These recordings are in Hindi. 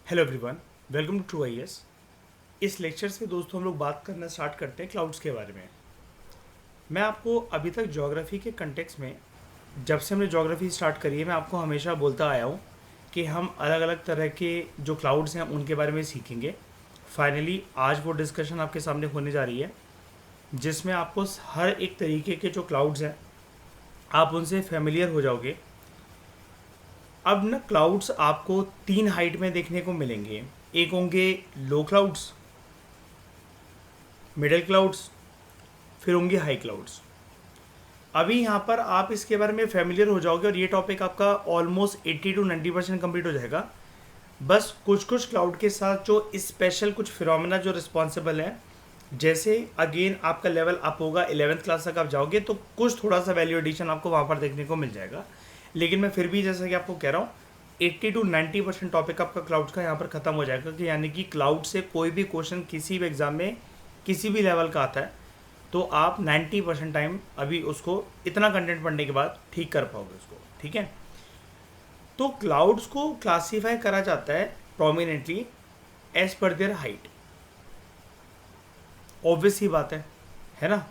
Hello everyone, welcome to True IAS. इस लेक्चर से दोस्तों हम लोग बात करना स्टार्ट करते हैं क्लाउड्स के बारे में। मैं आपको अभी तक ज्योग्राफी के कंटेक्स में, जब से हमने ज्योग्राफी स्टार्ट करी है, मैं आपको हमेशा बोलता आया हूँ कि हम अलग अलग तरह के जो क्लाउड्स हैं उनके बारे में सीखेंगे। फाइनली आज वो डिस्कशन आपके सामने होने जा रही है, जिसमें आपको हर एक तरीके के जो क्लाउड्स हैं आप उनसे फेमिलियर हो जाओगे। अब ना क्लाउड्स आपको तीन हाइट में देखने को मिलेंगे। एक होंगे लो क्लाउड्स, मिडिल क्लाउड्स, फिर होंगे हाई क्लाउड्स। अभी यहाँ पर आप इसके बारे में फेमिलियर हो जाओगे और ये टॉपिक आपका ऑलमोस्ट 80 to 90% कंप्लीट हो जाएगा। बस कुछ कुछ क्लाउड के साथ जो स्पेशल कुछ फिनोमेना जो रिस्पॉन्सिबल हैं, जैसे अगेन आपका लेवल अप होगा, 11th क्लास तक आप जाओगे तो कुछ थोड़ा सा वैल्यू एडिशन आपको वहाँ पर देखने को मिल जाएगा। लेकिन मैं फिर भी जैसा कि आपको कह रहा हूँ 80 to 90% टॉपिक आपका क्लाउड का यहाँ पर ख़त्म हो जाएगा, कि यानी कि क्लाउड से कोई भी क्वेश्चन किसी भी एग्ज़ाम में किसी भी लेवल का आता है तो आप 90% टाइम अभी उसको इतना कंटेंट पढ़ने के बाद ठीक कर पाओगे उसको। ठीक है, तो क्लाउड्स को क्लासीफाई करा जाता है prominently as per their height. Obvious ही बात है ना।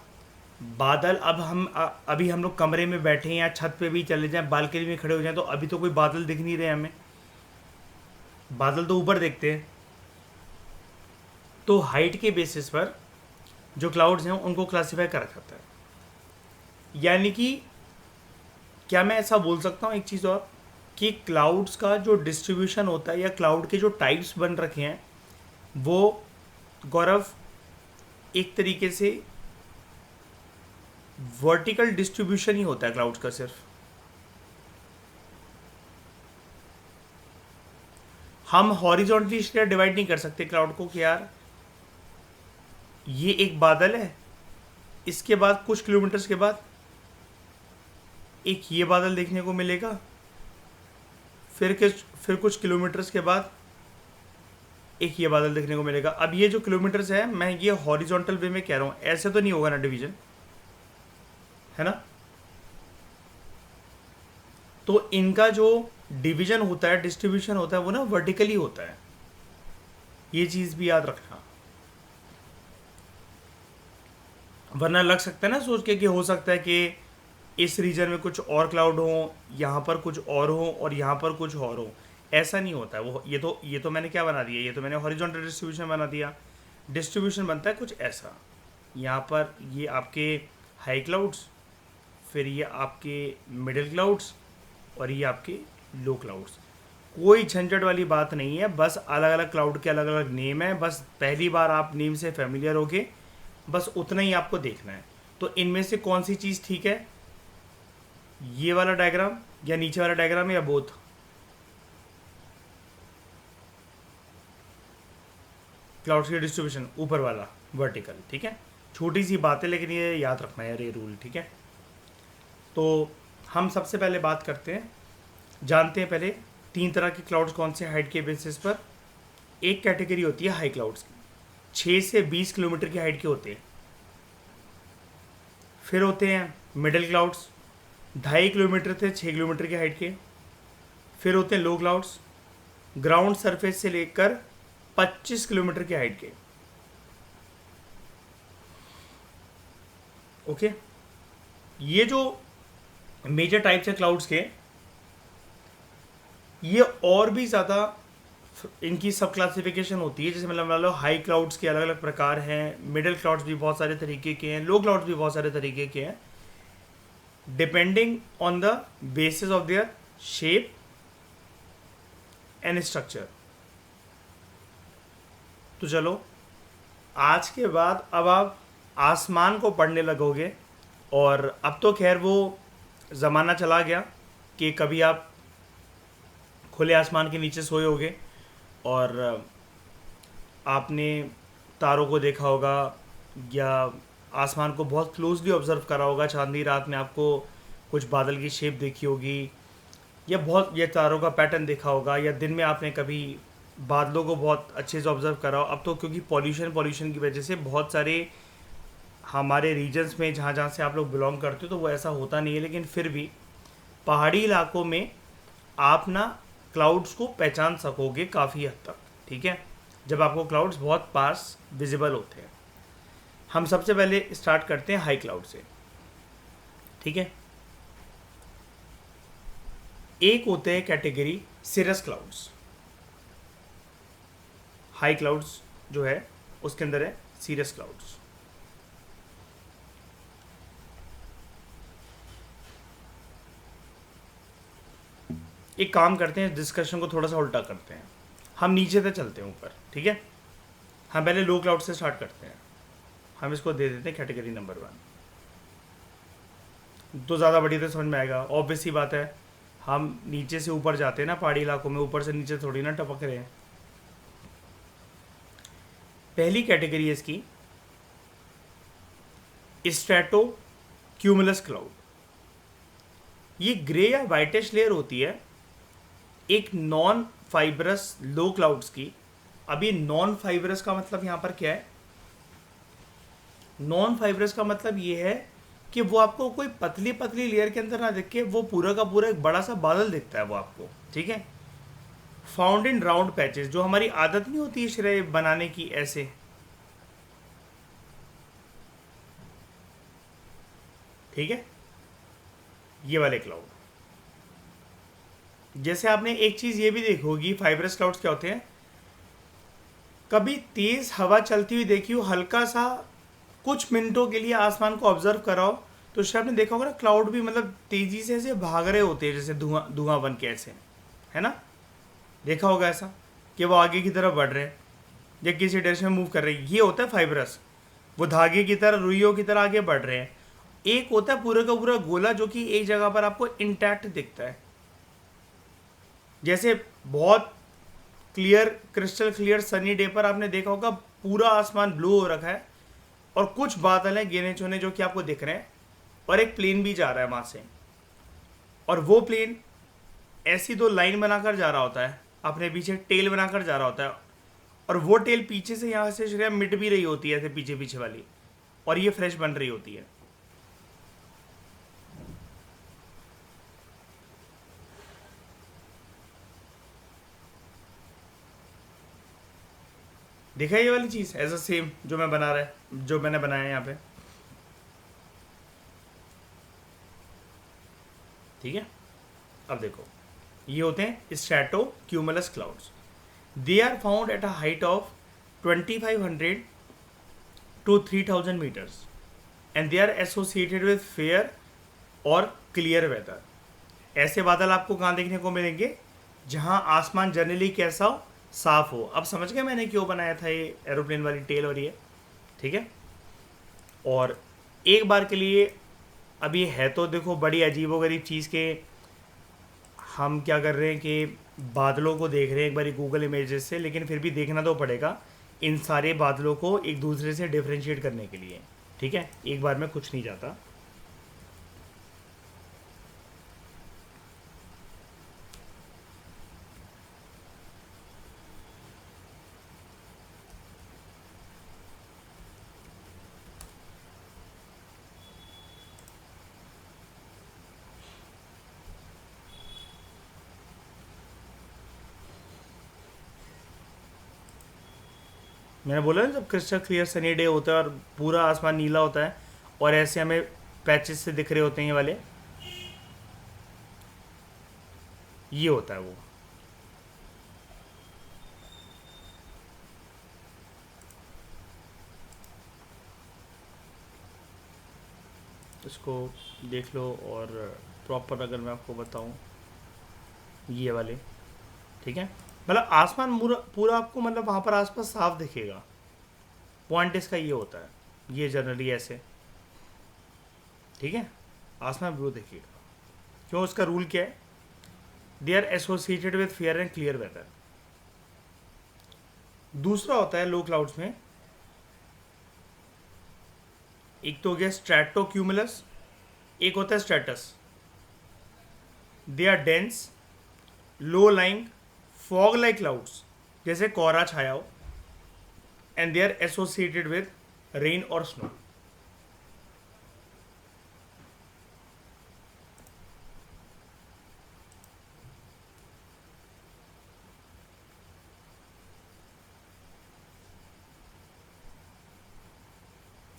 बादल, अब अभी हम लोग कमरे में बैठे हैं या छत पे भी चले जाएं, बालकनी में खड़े हो जाएं, तो अभी तो कोई बादल दिख नहीं रहे हमें, बादल तो ऊपर दिखते हैं। तो हाइट के बेसिस पर जो क्लाउड्स हैं उनको क्लासीफाई करा जाता है। यानी कि क्या मैं ऐसा बोल सकता हूँ एक चीज़ और, कि क्लाउड्स का जो डिस्ट्रीब्यूशन होता है या क्लाउड के जो टाइप्स बन रखे हैं वो, गौरव, एक तरीके से वर्टिकल डिस्ट्रीब्यूशन ही होता है क्लाउड्स का। सिर्फ हम हॉरिजॉन्टली इसलिए डिवाइड नहीं कर सकते क्लाउड को कि यार ये एक बादल है, इसके बाद कुछ किलोमीटर्स के बाद एक ये बादल देखने को मिलेगा, फिर कुछ किलोमीटर्स के बाद एक ये बादल देखने को मिलेगा। अब ये जो किलोमीटर्स है, मैं ये हॉरिजॉन्टल वे में कह रहा हूँ, ऐसे तो नहीं होगा ना डिवीजन, है ना। तो इनका जो डिवीजन होता है, डिस्ट्रीब्यूशन होता है, वो ना वर्टिकली होता है। ये चीज़ भी याद रखना, वरना लग सकता है ना सोच के कि हो सकता है कि इस रीजन में कुछ और क्लाउड हो, यहाँ पर कुछ और हो और यहाँ पर कुछ और हो। ऐसा नहीं होता है वो। ये तो मैंने क्या बना दिया, ये तो मैंने हॉरिजॉन्टल डिस्ट्रीब्यूशन बना दिया। डिस्ट्रीब्यूशन बनता है कुछ ऐसा, यहाँ पर ये आपके हाई क्लाउड्स, फिर ये आपके मिडिल क्लाउड्स और ये आपके लो क्लाउड्स। कोई झंझट वाली बात नहीं है, बस अलग अलग क्लाउड के अलग अलग नेम है। बस पहली बार आप नेम से फेमिलियर होगे, बस उतना ही आपको देखना है। तो इनमें से कौन सी चीज़ ठीक है, ये वाला डायग्राम या नीचे वाला डायग्राम या बोथ? क्लाउड्स की डिस्ट्रीब्यूशन ऊपर वाला वर्टिकल, ठीक है। छोटी सी बात है लेकिन ये याद रखना है यार, ये रूल, ठीक है। तो हम सबसे पहले बात करते हैं, जानते हैं पहले तीन तरह के क्लाउड्स कौन से हाइट के बेसिस पर। एक कैटेगरी होती है हाई क्लाउड्स की, 6 से 20 किलोमीटर की हाइट के होते हैं। फिर होते हैं मिडिल क्लाउड्स, 2.5 किलोमीटर से 6 किलोमीटर की हाइट के। फिर होते हैं लो क्लाउड्स, ग्राउंड सरफेस से लेकर 25 किलोमीटर की हाइट के। ओके, ये जो मेजर टाइप्स है क्लाउड्स के, ये और भी ज़्यादा इनकी सब क्लासिफिकेशन होती है। जैसे मतलब मान लो हाई क्लाउड्स के अलग अलग प्रकार हैं, मिडिल क्लाउड्स भी बहुत सारे तरीके के हैं, लो क्लाउड्स भी बहुत सारे तरीके के हैं, depending on the basis of their shape and structure. तो चलो, आज के बाद अब आप आसमान को पढ़ने लगोगे। और अब तो खैर वो ज़माना चला गया कि कभी आप खुले आसमान के नीचे सोए होगे और आपने तारों को देखा होगा या आसमान को बहुत क्लोजली ऑब्जर्व करा होगा। चांदनी रात में आपको कुछ बादल की शेप देखी होगी, या तारों का पैटर्न देखा होगा, या दिन में आपने कभी बादलों को बहुत अच्छे से ऑब्जर्व करा हो। अब तो क्योंकि पॉल्यूशन की वजह से बहुत सारे हमारे रीजन्स में जहाँ जहाँ से आप लोग बिलोंग करते हो तो वो ऐसा होता नहीं है, लेकिन फिर भी पहाड़ी इलाकों में आप ना क्लाउड्स को पहचान सकोगे काफ़ी हद तक। ठीक है, जब आपको क्लाउड्स बहुत पास विजिबल होते हैं। हम सबसे पहले स्टार्ट करते हैं हाई क्लाउड से, ठीक है। एक होते हैं कैटेगरी सिरस क्लाउड्स, हाई क्लाउड्स जो है उसके अंदर है सीरियस क्लाउड्स। एक काम करते हैं, डिस्कशन को थोड़ा सा उल्टा करते हैं, हम नीचे से चलते हैं ऊपर, ठीक है। हम पहले लो क्लाउड से स्टार्ट करते हैं, हम इसको दे देते हैं कैटेगरी नंबर 1, तो ज़्यादा बड़ी तो समझ में आएगा। ऑब्वियस सी बात है, हम नीचे से ऊपर जाते हैं ना पहाड़ी इलाकों में, ऊपर से नीचे थोड़ी ना टपक रहे हैं। पहली कैटेगरी है इसकी स्ट्रेटो क्यूमुलस क्लाउड। ये ग्रे या वाइटिश लेयर होती है एक नॉन फाइबरस लो क्लाउड्स की। अभी नॉन फाइबरस का मतलब यहाँ पर क्या है? नॉन फाइबरस का मतलब ये है कि वो आपको कोई पतली पतली लेयर के अंदर ना दिख के वो पूरा का पूरा एक बड़ा सा बादल दिखता है वो आपको, ठीक है। फाउंड इन राउंड पैचेस, जो हमारी आदत नहीं होती श्रेय बनाने की ऐसे, ठीक है, ये वाले क्लाउड। जैसे आपने एक चीज ये भी देखी होगी, फाइबरस क्लाउड्स क्या होते हैं, कभी तेज हवा चलती हुई देखी हो, हल्का सा कुछ मिनटों के लिए आसमान को ऑब्जर्व कराओ तो शायद आपने देखा होगा ना, क्लाउड भी मतलब तेजी से ऐसे भाग रहे होते हैं जैसे धुआं धुआं बन के ऐसे, है ना। देखा होगा ऐसा कि वो आगे की तरफ बढ़ रहे हैं या किसी डायरेक्शन में मूव कर रहे हैं, ये होता है फाइबरस। वो धागे की तरह, रुइयों की तरह आगे बढ़ रहे हैं। एक होता है पूरा का पूरा गोला जो कि एक जगह पर आपको इंटैक्ट दिखता है, जैसे बहुत clear, crystal clear sunny day पर आपने देखा होगा पूरा आसमान ब्लू हो रखा है और कुछ बादल हैं गिने चुने जो कि आपको दिख रहे हैं, और एक प्लेन भी जा रहा है वहां से, और वो प्लेन ऐसी दो लाइन बनाकर जा रहा होता है, अपने पीछे टेल बनाकर जा रहा होता है, और वो टेल पीछे से यहाँ से मिट भी रही होती है ऐसे पीछे पीछे वाली, और ये फ्रेश बन रही होती है। देखा ये वाली चीज एज अ सेम जो मैं बना रहा है, जो मैंने बनाया है यहाँ पे, ठीक है। अब देखो, ये होते हैं stratocumulus clouds. They are found at a height of 2500 to 3000 meters and they are associated with fair और क्लियर वेदर। ऐसे बादल आपको कहाँ देखने को मिलेंगे? जहाँ आसमान जनरली कैसा हो, साफ हो। अब समझ गए मैंने क्यों बनाया था ये एरोप्लेन वाली टेल और ये, ठीक है। और एक बार के लिए, अब ये है तो देखो बड़ी अजीबोगरीब चीज़ के, हम क्या कर रहे हैं कि बादलों को देख रहे हैं एक बारी गूगल इमेजेस से, लेकिन फिर भी देखना तो पड़ेगा इन सारे बादलों को एक दूसरे से डिफ्रेंशिएट करने के लिए, ठीक है। एक बार में कुछ नहीं जाता। मैंने बोला ना, जब क्रिस्टल क्लियर सनी डे होता है और पूरा आसमान नीला होता है और ऐसे हमें पैचेस से दिख रहे होते हैं ये वाले, ये होता है वो। इसको देख लो, और प्रॉपर अगर मैं आपको बताऊं, ये वाले, ठीक है। मतलब आसमान पूरा पूरा आपको मतलब वहाँ पर आसपास साफ दिखेगा। पॉइंट इसका ये होता है, ये जनरली ऐसे, ठीक है, आसमान ब्लू दिखेगा। क्यों? उसका रूल क्या है? They are associated with fair and clear weather. दूसरा होता है लो क्लाउड्स में, एक तो हो गया स्ट्रैटो क्यूमुलस, एक होता है stratus. They are dense low lying fog like clouds, जैसे कोहरा छाया हो, and they are associated with rain और स्नो।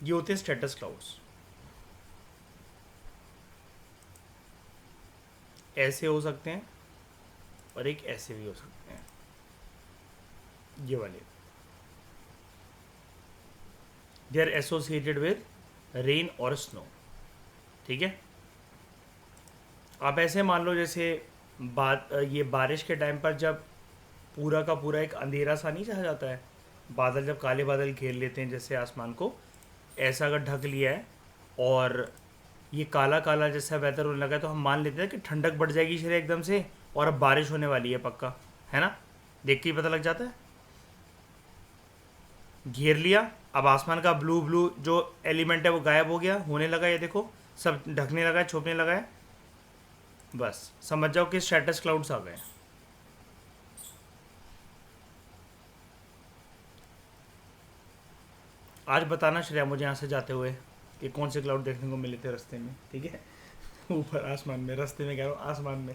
ये होते हैं स्ट्रेटस क्लाउड्स। ऐसे हो सकते हैं और एक ऐसे भी हो सकते हैं, ये वाले। They are associated with rain और स्नो। ठीक है, आप ऐसे मान लो जैसे ये बारिश के टाइम पर जब पूरा का पूरा एक अंधेरा सा नहीं चाह जाता है, बादल जब काले बादल घेर लेते हैं जैसे आसमान को, ऐसा अगर ढक लिया है और ये काला काला जैसा वेदर होने लगा है, तो हम मान लेते हैं कि ठंडक बढ़ जाएगी शरीर एकदम से और अब बारिश होने वाली है पक्का, है ना। देख के ही पता लग जाता है। घेर लिया, अब आसमान का ब्लू ब्लू जो एलिमेंट है वो गायब हो गया, होने लगा, ये देखो सब ढकने लगा है, छुपने लगा है। बस समझ जाओ कि स्ट्रेटस क्लाउड्स आ गए। आज बताना श्रेया मुझे यहाँ से जाते हुए कि कौन से क्लाउड देखने को मिले थे रास्ते में, ठीक है। ऊपर आसमान में, रास्ते में कह रहा हूँ आसमान में।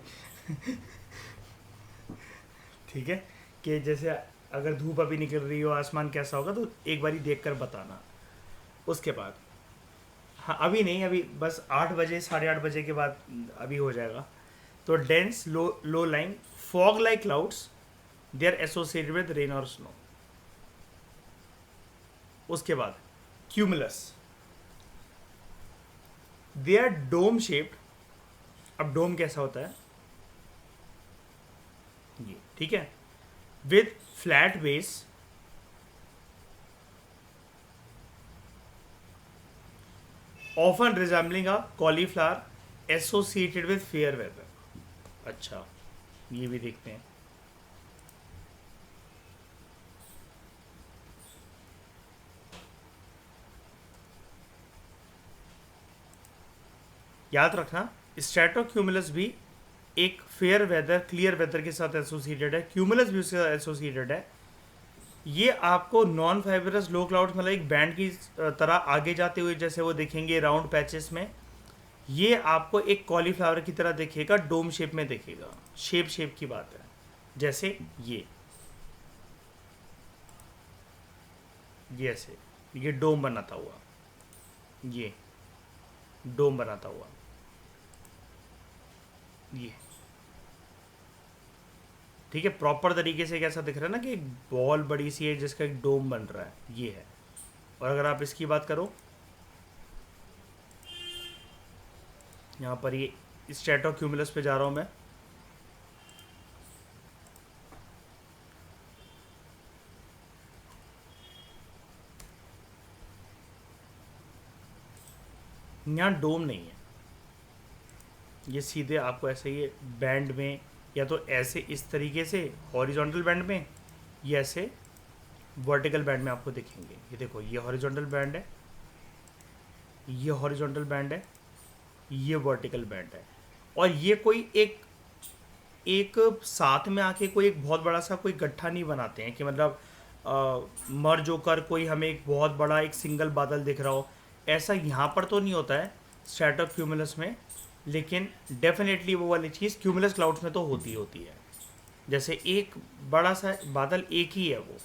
ठीक है, कि जैसे अगर धूप अभी निकल रही हो, आसमान कैसा होगा, तो एक बारी देख कर बताना। उसके बाद हाँ, अभी नहीं, अभी बस 8 बजे 8:30 बजे के बाद अभी हो जाएगा। तो dense low line fog like clouds, they are associated with rain और स्नो। उसके बाद cumulus, they are dome shaped. अब डोम कैसा होता है, ये ठीक है, with flat base, often resembling a cauliflower, associated with fair weather. अच्छा, ये भी देखते हैं। याद रखना स्ट्रेटोक्यूमुलस भी एक फेयर वेदर, क्लियर वेदर के साथ एसोसिएटेड है, क्यूमुलस भी उसके साथ एसोसिएटेड है। ये आपको नॉन फाइबरस लो क्लाउड्स मतलब एक बैंड की तरह आगे जाते हुए जैसे वो दिखेंगे राउंड पैचेस में, ये आपको एक कॉलीफ्लावर की तरह दिखेगा, डोम शेप में दिखेगा। शेप की बात है, जैसे ये ऐसे ये डोम बनाता हुआ, ये डोम बनाता हुआ, ये ठीक है। प्रॉपर तरीके से कैसा दिख रहा है ना कि एक बॉल बड़ी सी है जिसका एक डोम बन रहा है, ये है। और अगर आप इसकी बात करो, यहाँ पर ये स्ट्रेटोक्यूमुलस पे जा रहा हूँ मैं, यहाँ डोम नहीं है, ये सीधे आपको ऐसे ये बैंड में, या तो ऐसे इस तरीके से हॉरिजॉन्टल बैंड में, ये ऐसे वर्टिकल बैंड में आपको दिखेंगे। ये देखो, ये हॉरिजॉन्टल बैंड है, ये हॉरिजॉन्टल बैंड है, ये वर्टिकल बैंड है। और ये कोई एक साथ में आके कोई एक बहुत बड़ा सा कोई गट्ठा नहीं बनाते हैं कि मतलब मर्ज होकर कोई हमें एक बहुत बड़ा एक सिंगल बादल दिख रहा हो, ऐसा यहाँ पर तो नहीं होता है स्ट्रेटोक्यूमुलस में। लेकिन डेफिनेटली वो वाली चीज़ क्यूमुलस क्लाउड्स में तो होती है, जैसे एक बड़ा सा बादल एक ही है वो,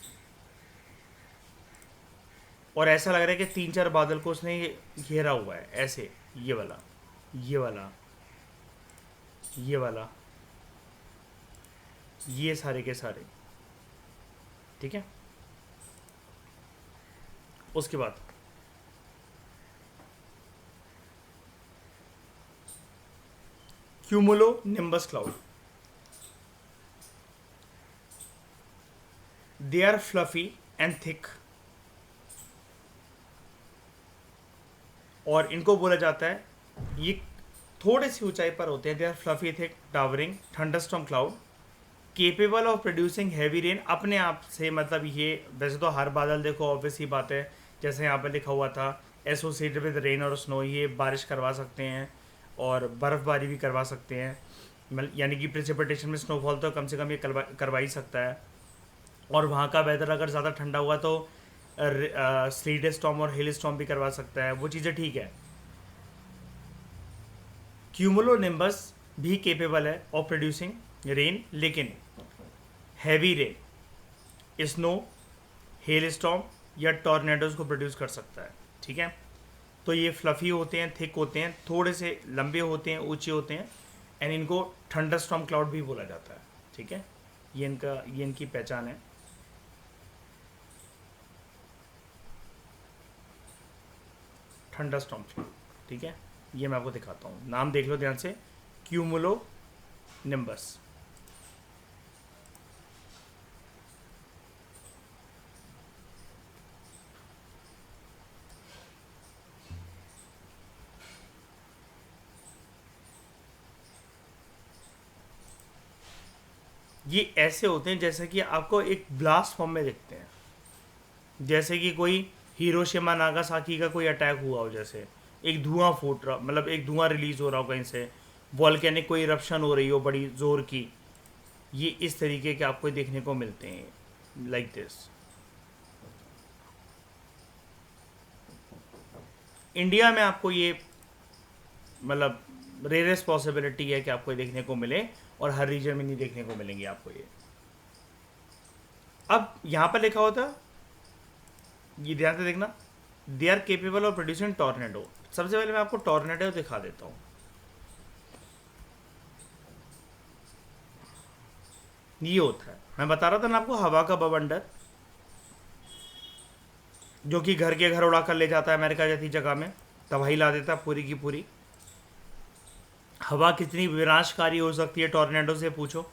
और ऐसा लग रहा है कि 3-4 बादल को उसने घेरा हुआ है ऐसे, ये वाला, ये वाला, ये वाला, ये सारे के सारे, ठीक है। उसके बाद cumulonimbus cloud, they are fluffy and thick, और इनको बोला जाता है, ये थोड़े सी ऊंचाई पर होते हैं। They are fluffy thick towering thunderstorm cloud, capable of producing heavy rain. अपने आप से मतलब ये वैसे तो हर बादल देखो ऑब्वियस ही बात है, जैसे यहाँ पर लिखा हुआ था एसोसिएटेड विद रेन और स्नो, ये बारिश करवा सकते हैं और बर्फ़बारी भी करवा सकते हैं, यानी कि प्रेसिपिटेशन में स्नोफॉल तो कम से कम ये करवा ही सकता है। और वहाँ का वेदर अगर ज़्यादा ठंडा हुआ तो स्लीट स्टॉर्म और हिल स्टॉर्म भी करवा सकता है, वो चीज़ें ठीक है। क्यूमुलोनिम्बस भी केपेबल है ऑफ प्रोड्यूसिंग रेन, लेकिन heavy rain, snow, hello storm या टॉर्नेडोज को प्रोड्यूस कर सकता है, ठीक है। तो ये फ्लफ़ी होते हैं, थिक होते हैं, थोड़े से लंबे होते हैं, ऊंचे होते हैं, एंड इनको थंडरस्टॉर्म क्लाउड भी बोला जाता है। ठीक है, ये इनकी पहचान है। थंडरस्टॉर्म क्लाउड, ठीक है। ये मैं आपको दिखाता हूँ, नाम देख लो ध्यान से, क्यूमुलो निम्बस। ये ऐसे होते हैं जैसे कि आपको एक ब्लास्ट फॉर्म में दिखते हैं, जैसे कि कोई हिरोशिमा नागासाकी का कोई अटैक हुआ हो, जैसे एक धुआं फूट रहा, मतलब एक धुआं रिलीज हो रहा हो कहीं से, वॉल्केनिक कोई इरप्शन हो रही हो बड़ी जोर की। ये इस तरीके के आपको देखने को मिलते हैं, लाइक दिस। इंडिया में आपको ये मतलब रेयरेस्ट पॉसिबिलिटी है कि आपको ये देखने को मिले, और हर रीजन में नहीं देखने को मिलेंगे आपको ये। अब यहाँ पर लिखा होता, ये ध्यान से देखना, they are capable of producing tornado. सबसे पहले मैं आपको टॉर्नेडो दिखा देता हूँ। ये होता है, मैं बता रहा था ना आपको, हवा का बवंडर, जो कि घर के घर उड़ा कर ले जाता है अमेरिका जैसी जगह में, तबाही ला देता पूरी की पूरी। हवा कितनी विनाशकारी हो सकती है टॉर्नेडो से पूछो।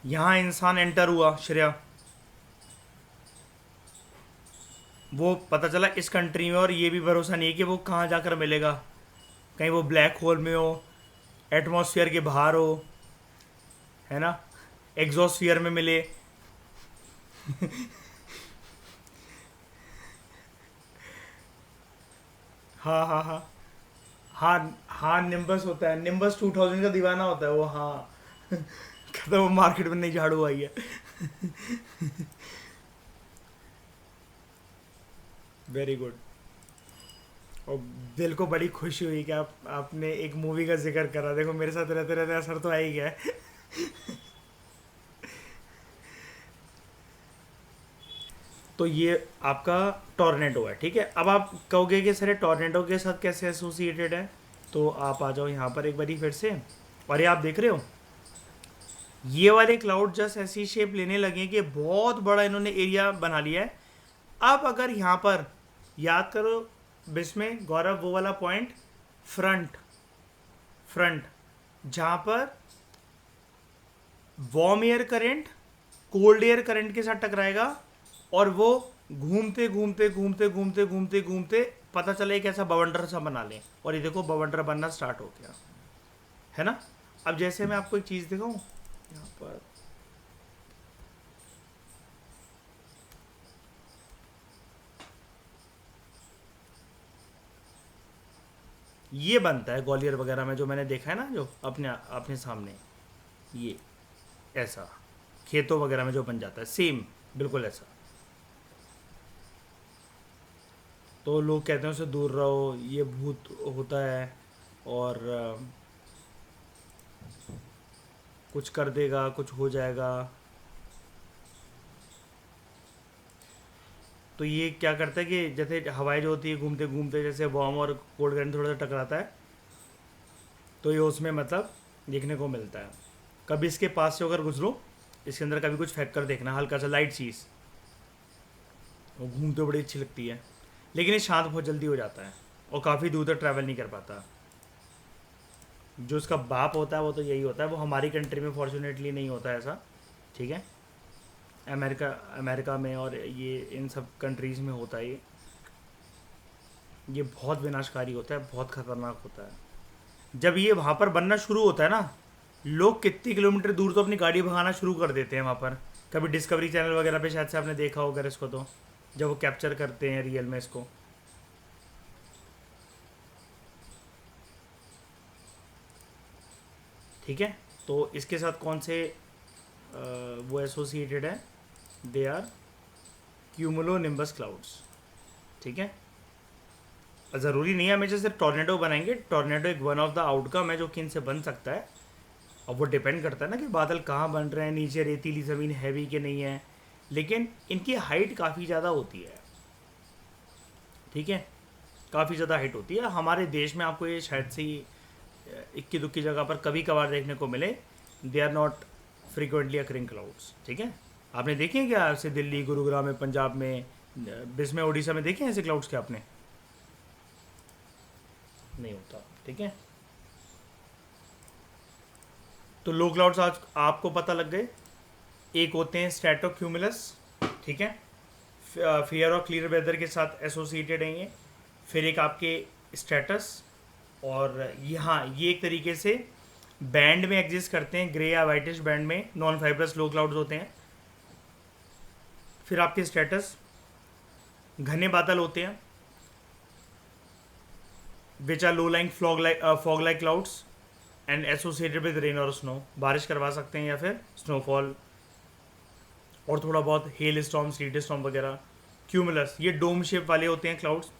यहां इंसान एंटर हुआ, श्रेया, वो पता चला इस कंट्री में, और ये भी भरोसा नहीं है कि वो कहाँ जाकर मिलेगा, कहीं वो ब्लैक होल में हो, एटमॉस्फेयर के बाहर हो, है ना, एग्जोस्फियर में मिले। हाँ हाँ हाँ हाँ हाँ, निम्बस होता है, निम्बस 2000 का दीवाना होता है वो, हाँ। कहता है वो मार्केट में नहीं झाड़ू आई है। Very good. और दिल को बड़ी खुशी हुई कि आपने एक मूवी का जिक्र करा। देखो मेरे साथ रहते रहते असर तो आ ही गया है। तो ये आपका टॉर्नेडो है, ठीक है। अब आप कहोगे कि सर टॉर्नेडो के साथ कैसे एसोसिएटेड है, तो आप आ जाओ यहाँ पर एक बारी फिर से, और ये आप देख रहे हो ये वाले क्लाउड जस्ट ऐसी शेप लेने लगे कि बहुत बड़ा इन्होंने एरिया बना लिया है। अब अगर यहाँ पर याद करो बिस्में गौरव, वो वाला पॉइंट फ्रंट फ्रंट जहाँ पर warm air current cold air current के साथ टकराएगा, और वो घूमते घूमते घूमते घूमते घूमते घूमते पता चले एक ऐसा बवंडर सा बना लें, और ये देखो बवंडर बनना स्टार्ट हो गया, है ना। अब जैसे मैं आपको एक चीज़ दिखाऊं यहाँ पर, ये बनता है ग्वालियर वगैरह में, जो मैंने देखा है ना, जो अपने अपने सामने, ये ऐसा खेतों वगैरह में जो बन जाता है, सेम बिल्कुल ऐसा। तो लोग कहते हैं उससे दूर रहो, ये भूत होता है, और कुछ कर देगा, कुछ हो जाएगा। तो ये क्या करता है कि जैसे हवाएं जो होती है घूमते घूमते, जैसे वार्म और कोल्ड करंट थोड़ा सा टकराता है, तो ये उसमें मतलब देखने को मिलता है। कभी इसके पास से होकर गुजरो, इसके अंदर कभी कुछ फेंक कर देखना, हल्का सा लाइट चीज़, वो घूमते बड़ी अच्छी लगती है, लेकिन ये शांत बहुत जल्दी हो जाता है और काफ़ी दूर तक ट्रैवल नहीं कर पाता। जो उसका बाप होता है वो तो यही होता है, वो हमारी कंट्री में फॉर्चुनेटली नहीं होता ऐसा, ठीक है। अमेरिका में और ये इन सब कंट्रीज़ में होता है ये बहुत विनाशकारी होता है, बहुत ख़तरनाक होता है। जब ये वहाँ पर बनना शुरू होता है ना, लोग कितनी किलोमीटर दूर तो अपनी गाड़ी भगाना शुरू कर देते हैं वहाँ पर। कभी डिस्कवरी चैनल वगैरह पे शायद से आपने देखा होगा इसको, तो जब वो कैप्चर करते हैं रियल में इसको। ठीक है, तो इसके साथ कौन से वो एसोसिएटेड है, they are cumulonimbus clouds, ठीक है। ज़रूरी नहीं है हमेशा सिर्फ टॉर्नेडो बनाएंगे, टॉर्नेडो एक वन ऑफ द आउटकम है जो कि इनसे बन सकता है। अब वो डिपेंड करता है ना कि बादल कहाँ बन रहे हैं, नीचे रेतीली ज़मीन हैवी कि नहीं है, लेकिन इनकी हाइट काफ़ी ज़्यादा होती है, ठीक है, काफ़ी ज़्यादा हाइट होती है। हमारे देश में आपको ये शायद से ही इक्की दुक्की जगह पर कभी कभार देखने को मिले, they are not frequently occurring clouds, ठीक है। आपने देखे हैं क्या ऐसे दिल्ली, गुरुग्राम में, पंजाब में, बिस्मे, उड़ीसा में देखे हैं ऐसे क्लाउड्स क्या आपने? नहीं होता, ठीक है। तो लो क्लाउड्स आज आपको पता लग गए। एक होते हैं स्ट्रेटोक्यूमुलस, ठीक है, फियर और क्लियर वेदर के साथ एसोसिएटेड हैं ये। फिर एक आपके स्टेटस, और यहाँ ये एक तरीके से बैंड में एग्जिस्ट करते हैं, ग्रे या वाइटिश बैंड में, नॉन फाइब्रस लो क्लाउड्स होते हैं। फिर आपके स्टेटस घने बादल होते हैं, which are low lying fog like clouds and associated with rain और स्नो, बारिश करवा सकते हैं या फिर स्नोफॉल और थोड़ा बहुत हेल स्टॉर्म, स्लीट स्टॉर्म वगैरह। क्यूमुलस ये डोम शेप वाले होते हैं क्लाउड्स,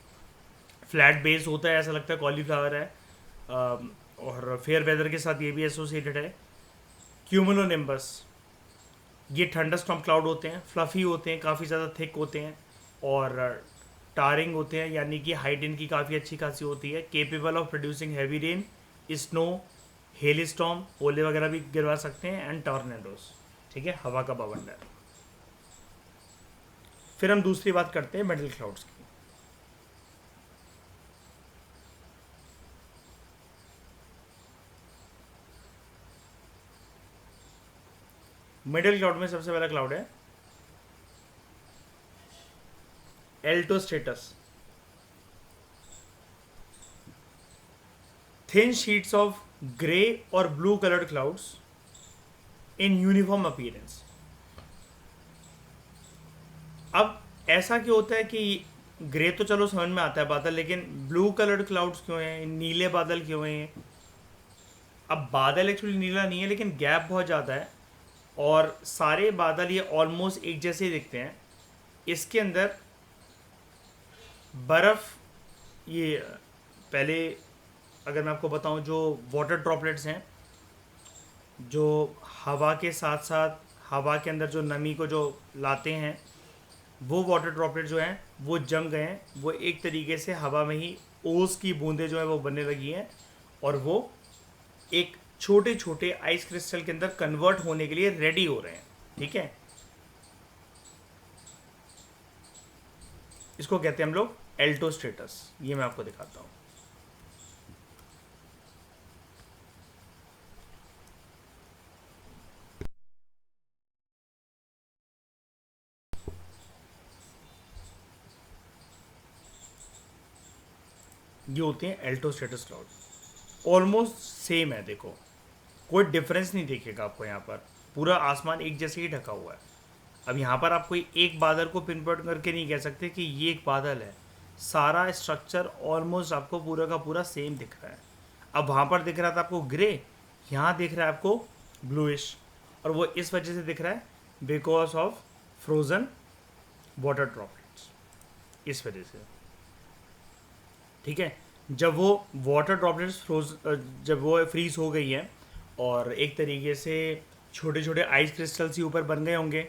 फ्लैट बेस होता है, ऐसा लगता है कॉलीफ्लावर है, और फेयर वेदर के साथ ये भी एसोसिएटेड है। क्यूमुलोनिम्बस ये थंडरस्टॉर्म क्लाउड होते हैं, फ्लफ़ी होते हैं, काफ़ी ज़्यादा थिक होते हैं और टारिंग होते हैं, यानी कि हाइट इनकी काफ़ी अच्छी खासी होती है, capable of producing heavy rain, snow, hello storm, ओले वगैरह भी गिरवा सकते हैं, एंड टॉर्नेडोस, ठीक है, हवा का बवंडर। फिर हम दूसरी बात करते हैं मिडल क्लाउड्स की। मिडिल क्लाउड में सबसे पहला क्लाउड है एल्टोस्ट्रेटस। थिन शीट्स ऑफ ग्रे और blue coloured clouds in uniform appearance. अब ऐसा क्यों होता है कि ग्रे तो चलो समझ में आता है बादल, लेकिन ब्लू कलर्ड क्लाउड्स क्यों हैं, नीले बादल क्यों हैं? अब बादल एक्चुअली नीला नहीं है, लेकिन गैप बहुत ज़्यादा है और सारे बादल ये ऑलमोस्ट एक जैसे ही दिखते हैं। इसके अंदर बर्फ़, ये पहले अगर मैं आपको बताऊं, जो वाटर ड्रॉपलेट्स हैं, जो हवा के साथ साथ हवा के अंदर जो नमी को जो लाते हैं, वो वाटर ड्रॉपलेट जो हैं वो जम गए हैं, वो एक तरीके से हवा में ही ओस की बूंदें जो है वो बनने लगी हैं और वो एक छोटे छोटे आइस क्रिस्टल के अंदर कन्वर्ट होने के लिए रेडी हो रहे हैं, ठीक है। इसको कहते हैं हम लोग एल्टोस्ट्रेटस। ये मैं आपको दिखाता हूँ। ये होते हैं एल्टोस्ट्रेटस क्लाउड, ऑलमोस्ट सेम है, देखो कोई डिफरेंस नहीं दिखेगा आपको यहाँ पर, पूरा आसमान एक जैसे ही ढका हुआ है। अब यहाँ पर आप कोई एक बादल को पिन पॉइंट करके नहीं कह सकते कि ये एक बादल है, सारा स्ट्रक्चर ऑलमोस्ट आपको पूरा का पूरा सेम दिख रहा है। अब वहाँ पर दिख रहा था आपको ग्रे, यहाँ दिख रहा है आपको ब्लूइश, और वो इस वजह से दिख रहा है because of frozen water droplets, इस वजह से, ठीक है। जब वो वाटर ड्रॉपलेट्स जब वो फ्रीज हो गई हैं और एक तरीके से छोटे छोटे आइस क्रिस्टल्स ही ऊपर बन गए होंगे,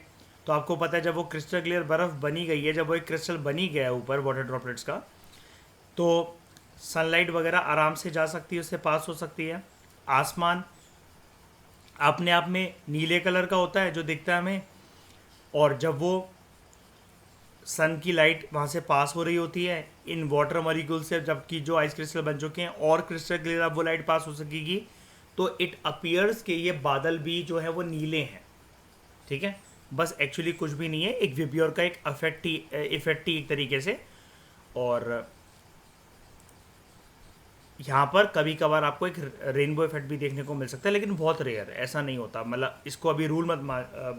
तो आपको पता है जब वो क्रिस्टल क्लियर बर्फ़ बनी गई है, जब वो एक क्रिस्टल बनी गया है ऊपर वाटर ड्रॉपलेट्स का, तो सनलाइट वगैरह आराम से जा सकती है, उससे पास हो सकती है। आसमान अपने आप में नीले कलर का होता है जो दिखता है हमें, और जब वो सन की लाइट वहाँ से पास हो रही होती है इन वाटर मॉलिक्यूल से, जबकि जो आइस क्रिस्टल बन चुके हैं और क्रिस्टल क्लियर अब वो लाइट पास हो सकेगी, तो इट अपीयर्स कि ये बादल भी जो है वो नीले हैं, ठीक है। बस एक्चुअली कुछ भी नहीं है, एक विब्योर का एक इफेक्ट ही एक तरीके से। और यहाँ पर कभी कभार आपको एक रेनबो इफेक्ट भी देखने को मिल सकता है, लेकिन बहुत रेयर है, ऐसा नहीं होता। मतलब इसको अभी रूल मत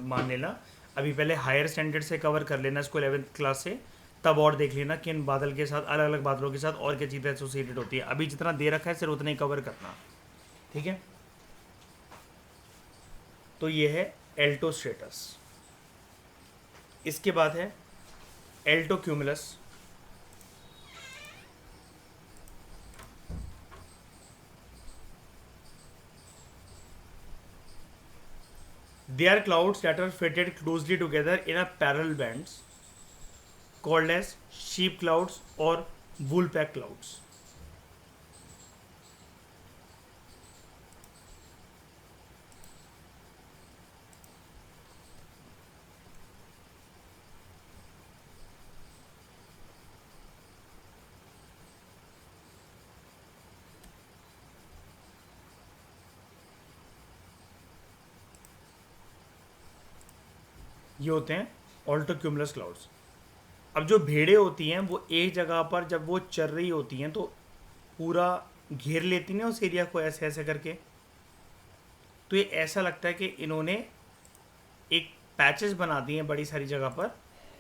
मान लेना, अभी पहले हायर स्टैंडर्ड से कवर कर लेना इसको 11th क्लास से, तब और देख लेना कि इन बादल के साथ, अलग अलग बादलों के साथ और क्या चीज़ें एसोसिएटेड होती है। अभी जितना दे रखा है सिर्फ उतना ही कवर करना, ठीक है। तो ये है एल्टोस्ट्रेटस। इसके बाद है एल्टोक्यूमुलस। They are clouds that are fitted closely together in a parallel bands called as sheep clouds or wool pack clouds. ये होते हैं ऑल्टोक्यूमुलस क्लाउड्स। अब जो भेड़ें होती हैं वो एक जगह पर जब वो चर रही होती हैं तो पूरा घेर लेती हैं उस एरिया को ऐसे ऐसे करके। तो ये ऐसा लगता है कि इन्होंने एक पैचेस बना दिए हैं बड़ी सारी जगह पर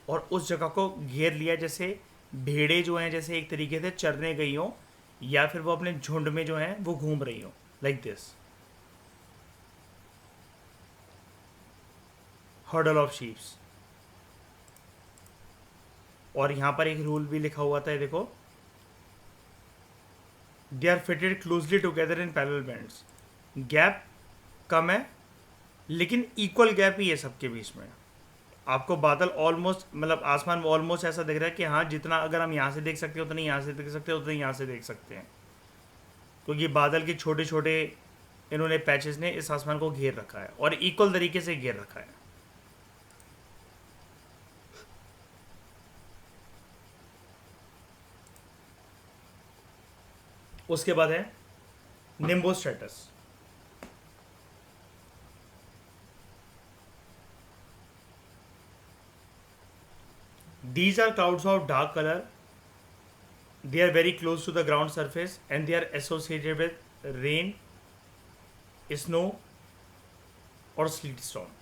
और उस जगह को घेर लिया, जैसे भेड़ें जो हैं जैसे एक तरीके से चरने गई हों या फिर वो अपने झुंड में जो हैं वो घूम रही हों, like this hurdle of sheeps. और यहाँ पर एक रूल भी लिखा हुआ था, ये देखो, they are fitted closely together in parallel bands. Gap कम है लेकिन इक्वल गैप ही है सबके बीच में। आपको बादल ऑलमोस्ट मतलब आसमान में ऑलमोस्ट ऐसा दिख रहा है कि हाँ जितना अगर हम यहाँ से देख सकते हैं उतना यहाँ से देख सकते हैं, उतना यहाँ से देख सकते हैं, क्योंकि बादल के छोटे छोटे इन्होंने पैचेस ने इस आसमान को घेर रखा है और इक्वल तरीके से घेर रखा है। उसके बाद है निम्बोस्ट्रेटस। These are clouds of dark color. They are very close to the ground surface and they are associated with rain, snow और sleet storm.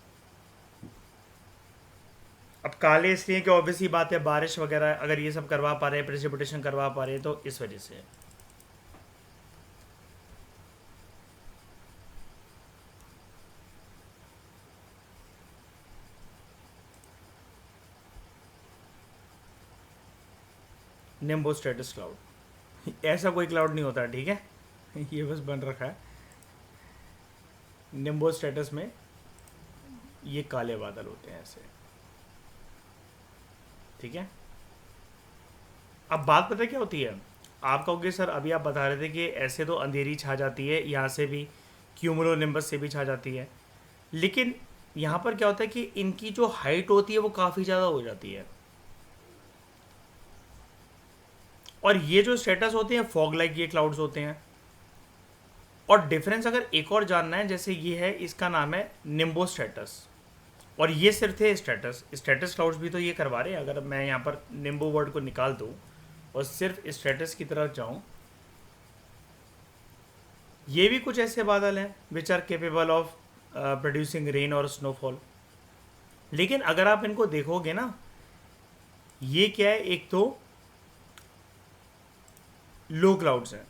अब काले इसलिए कि ऑब्वियसली बात है बारिश वगैरह अगर ये सब करवा पा रहे हैं, प्रेसिपिटेशन करवा पा रहे हैं तो इस वजह से। निम्बोस्ट्रेटस क्लाउड ऐसा कोई क्लाउड नहीं होता, ठीक है, ये बस बन रखा है। निम्बोस्ट्रेटस में ये काले बादल होते हैं ऐसे, ठीक है। अब बात पता है क्या होती है, आप कहोगे सर अभी आप बता रहे थे कि ऐसे तो अंधेरी छा जाती है, यहाँ से भी क्यूमुलोनिम्बस से भी छा जाती है, लेकिन यहाँ पर क्या होता है कि इनकी जो हाइट होती है वो काफ़ी ज़्यादा हो जाती है। और ये जो स्टेटस होते हैं फॉग लाइक ये क्लाउड्स होते हैं। और डिफरेंस अगर एक और जानना है, जैसे ये है, इसका नाम है निम्बो स्टेटस और ये सिर्फ थे स्टेटस। स्टेटस क्लाउड्स भी तो ये करवा रहे हैं। अगर मैं यहाँ पर निम्बो वर्ड को निकाल दूँ और सिर्फ स्टेटस की तरफ जाऊँ, ये भी कुछ ऐसे बादल हैं which are capable of producing rain और स्नोफॉल। लेकिन अगर आप इनको देखोगे ना, ये क्या है, एक तो लो क्लाउड्स हैं,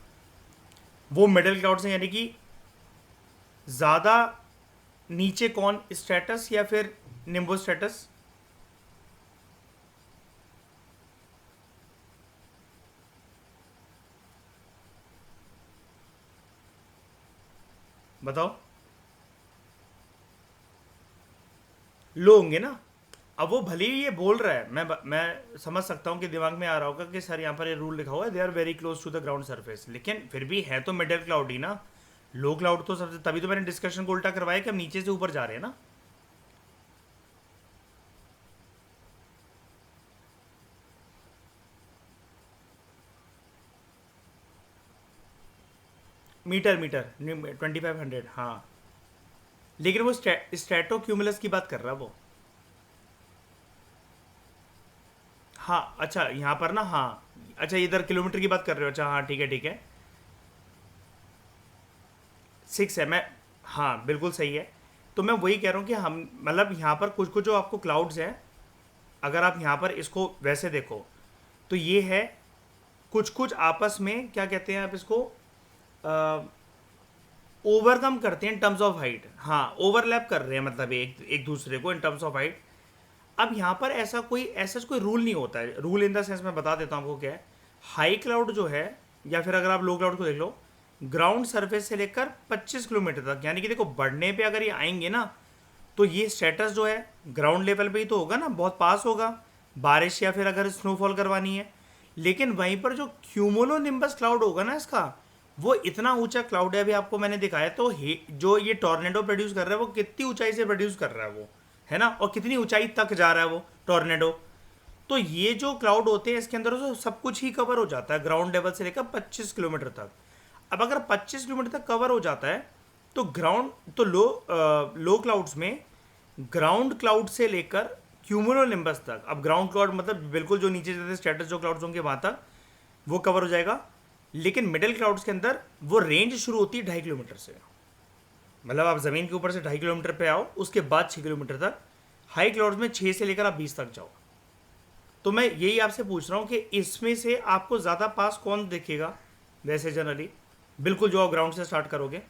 वो मिडिल क्लाउड्स हैं, यानी कि ज़्यादा नीचे कौन, स्ट्रेटस या फिर निम्बो स्ट्रेटस? बताओ, लो होंगे ना। अब वो भले ही ये बोल रहा है, मैं समझ सकता हूँ कि दिमाग में आ रहा होगा कि सर यहाँ पर ये रूल लिखा हुआ है, they are very close to the ground surface, लेकिन फिर भी है तो मिडिल क्लाउड ही ना। लो क्लाउड तो सबसे, तभी तो मैंने डिस्कशन को उल्टा करवाया कि हम नीचे से ऊपर जा रहे हैं ना। मीटर 2500, हाँ, लेकिन वो स्ट्रेटोक्यूमुलस की बात कर रहा वो। हाँ अच्छा, यहाँ पर ना, हाँ अच्छा, इधर किलोमीटर की बात कर रहे हो, अच्छा हाँ ठीक है ठीक है, 6 है। मैं, हाँ बिल्कुल सही है। तो मैं वही कह रहा हूँ कि हम मतलब यहाँ पर कुछ कुछ जो आपको क्लाउड्स हैं, अगर आप यहाँ पर इसको वैसे देखो तो ये है, कुछ कुछ आपस में क्या कहते हैं आप इसको, ओवरकम करते हैं इन टर्म्स ऑफ हाइट। हाँ, ओवरलैप कर रहे हैं मतलब एक एक दूसरे को इन टर्म्स ऑफ हाइट। अब यहाँ पर ऐसा कोई रूल नहीं होता है। रूल इन द सेंस मैं बता देता हूँ आपको क्या है। हाई क्लाउड जो है, या फिर अगर आप लो क्लाउड को देख लो, ग्राउंड सरफेस से लेकर 25 किलोमीटर तक, यानी कि देखो बढ़ने पे अगर ये आएंगे ना तो ये स्टेटस जो है ग्राउंड लेवल पे ही तो होगा ना, बहुत पास होगा, बारिश या फिर अगर स्नोफॉल करवानी है। लेकिन वहीं पर जो क्यूमुलोनिम्बस क्लाउड होगा ना इसका, वो इतना ऊंचा क्लाउड है, अभी आपको मैंने दिखाया। तो जो ये टॉर्नेडो प्रोड्यूस कर रहा है वो कितनी ऊंचाई से प्रोड्यूस कर रहा है वो, है ना, और कितनी ऊंचाई तक जा रहा है वो टॉर्नेडो। तो ये जो क्लाउड होते हैं इसके अंदर तो सब कुछ ही कवर हो जाता है ग्राउंड लेवल से लेकर 25 किलोमीटर तक। अब अगर 25 किलोमीटर तक कवर हो जाता है तो ग्राउंड तो लो क्लाउड्स में ग्राउंड क्लाउड से लेकर क्यूमुलोनिम्बस तक, अब ग्राउंड क्लाउड मतलब बिल्कुल जो नीचे जैसे स्टेटस जो क्लाउड्स होंगे वहाँ तक वो कवर हो जाएगा। लेकिन मिडिल क्लाउड्स के अंदर वो रेंज शुरू होती है 2.5 किलोमीटर से, मतलब आप ज़मीन के ऊपर से 2.5 किलोमीटर पे आओ, उसके बाद 6 किलोमीटर तक। हाई क्लाउड्स में 6 से लेकर आप 20 तक जाओ। तो मैं यही आपसे पूछ रहा हूँ कि इसमें से आपको ज़्यादा पास कौन दिखेगा वैसे जनरली, बिल्कुल जो आप ग्राउंड से स्टार्ट करोगे।